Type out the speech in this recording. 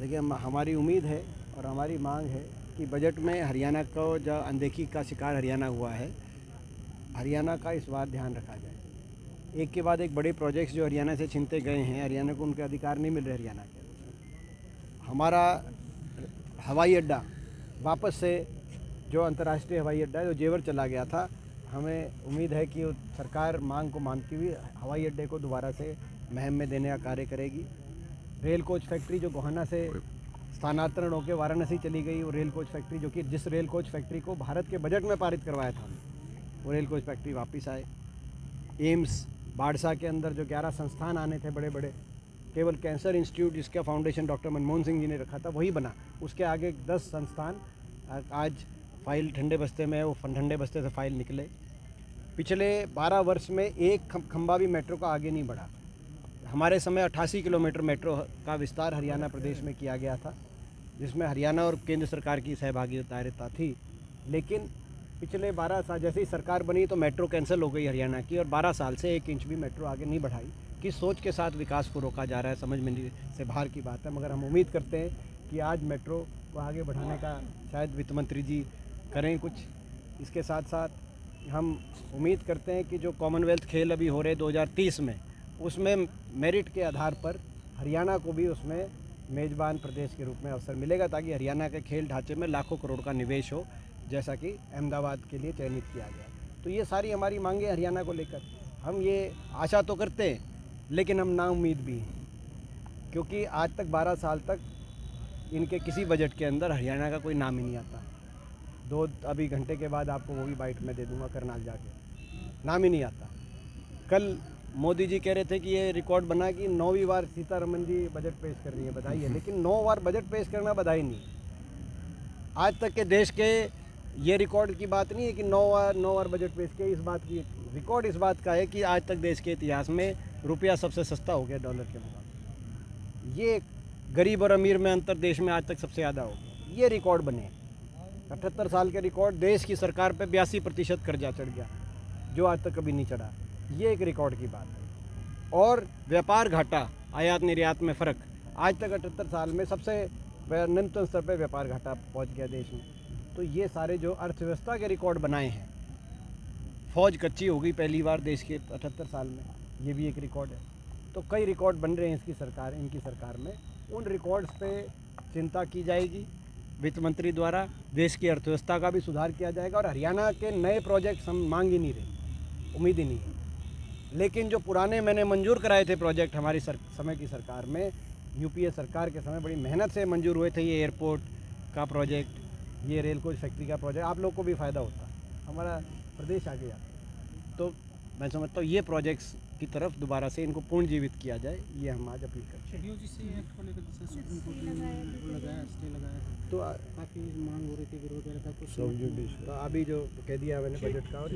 देखिए हमारी उम्मीद है और हमारी मांग है कि बजट में हरियाणा को जो अनदेखी का शिकार हरियाणा हुआ है, हरियाणा का इस बार ध्यान रखा जाए। एक के बाद एक बड़े प्रोजेक्ट्स जो हरियाणा से छीनते गए हैं, हरियाणा को उनके अधिकार नहीं मिल रहे। हरियाणा के हमारा हवाई अड्डा वापस से जो अंतर्राष्ट्रीय हवाई अड्डा है, जो जेवर चला गया था, हमें उम्मीद है कि सरकार मांग को मानती हुई हवाई अड्डे को दोबारा से महम में देने का कार्य करेगी। रेल कोच फैक्ट्री जो गोहाना से स्थानांतरण होकर वाराणसी चली गई, वो रेल कोच फैक्ट्री जो कि जिस रेल कोच फैक्ट्री को भारत के बजट में पारित करवाया था, वो रेल कोच फैक्ट्री वापस आए। एम्स बाड़सा के अंदर जो 11 संस्थान आने थे बड़े बड़े, केवल कैंसर इंस्टीट्यूट जिसका फाउंडेशन डॉक्टर मनमोहन सिंह जी ने रखा था वही बना। उसके आगे 10 संस्थान आज फाइल ठंडे बस्ते में है, वो ठंडे बस्ते से फाइल निकले। पिछले 12 वर्ष में एक खंबा भी मेट्रो का आगे नहीं बढ़ा। हमारे समय 88 किलोमीटर मेट्रो का विस्तार हरियाणा प्रदेश में किया गया था, जिसमें हरियाणा और केंद्र सरकार की सहभागिता थी। लेकिन पिछले 12 साल जैसे ही सरकार बनी तो मेट्रो कैंसिल हो गई हरियाणा की, और 12 साल से 1 इंच भी मेट्रो आगे नहीं बढ़ाई। किस सोच के साथ विकास को रोका जा रहा है, समझ में नहीं से बाहर की बात है। मगर हम उम्मीद करते हैं कि आज मेट्रो को आगे बढ़ाने का शायद वित्त मंत्री जी करें कुछ। इसके साथ साथ हम उम्मीद करते हैं कि जो कॉमनवेल्थ खेल अभी हो रहे 2030 में, उसमें मेरिट के आधार पर हरियाणा को भी उसमें मेज़बान प्रदेश के रूप में अवसर मिलेगा, ताकि हरियाणा के खेल ढांचे में लाखों करोड़ का निवेश हो, जैसा कि अहमदाबाद के लिए चयनित किया गया। तो ये सारी हमारी मांगें हरियाणा को लेकर। हम ये आशा तो करते हैं, लेकिन हम नाउम्मीद भी हैं, क्योंकि आज तक 12 साल तक इनके किसी बजट के अंदर हरियाणा का कोई नाम ही नहीं आता। अभी घंटे के बाद आपको वो भी बाइट में दे दूंगा, करनाल जाके नाम ही नहीं आता। कल मोदी जी कह रहे थे कि ये रिकॉर्ड बना कि 9वीं बार सीतारमन जी बजट पेश कर रही है, बधाई है। लेकिन 9 बार बजट पेश करना बधाई नहीं। आज तक के देश के ये रिकॉर्ड की बात नहीं है कि 9 बार बजट पेश किया। इस बात की रिकॉर्ड इस बात का है कि आज तक देश के इतिहास में रुपया सबसे सस्ता हो गया डॉलर के मुकाबले। ये गरीब और अमीर में अंतर देश में आज तक सबसे ज़्यादा हो गया। ये रिकॉर्ड बने 78 साल के रिकॉर्ड। देश की सरकार पे 82% कर्जा चढ़ गया, जो आज तक कभी नहीं चढ़ा। ये एक रिकॉर्ड की बात है। और व्यापार घाटा, आयात निर्यात में फ़र्क, आज तक 78 साल में सबसे निम्नतम स्तर पर व्यापार घाटा पहुंच गया देश में। तो ये सारे जो अर्थव्यवस्था के रिकॉर्ड बनाए हैं, फौज कच्ची हो गई पहली बार देश के 78 साल में, ये भी एक रिकॉर्ड है। तो कई रिकॉर्ड बन रहे हैं इनकी सरकार में। उन रिकॉर्ड्स पे चिंता की जाएगी वित्त मंत्री द्वारा। देश की अर्थव्यवस्था का भी सुधार किया जाएगा, और हरियाणा के नए प्रोजेक्ट्स हम मांग ही नहीं रहे, उम्मीद ही नहीं है। लेकिन जो पुराने मैंने मंजूर कराए थे प्रोजेक्ट हमारी समय की सरकार में, यूपीए सरकार के समय बड़ी मेहनत से मंजूर हुए थे, ये एयरपोर्ट का प्रोजेक्ट, ये रेल कोच फैक्ट्री का प्रोजेक्ट, आप लोग को भी फ़ायदा होता, हमारा प्रदेश आगे जाता। तो मैं समझता हूँ ये प्रोजेक्ट्स की तरफ दोबारा से इनको पुनर्जीवित किया जाए, ये हम आज अपील करते हैं। तो काफ़ी मांग हो रही थी, विरोध हो रहा था कुछ, तो अभी जो कह दिया मैंने बजट का, और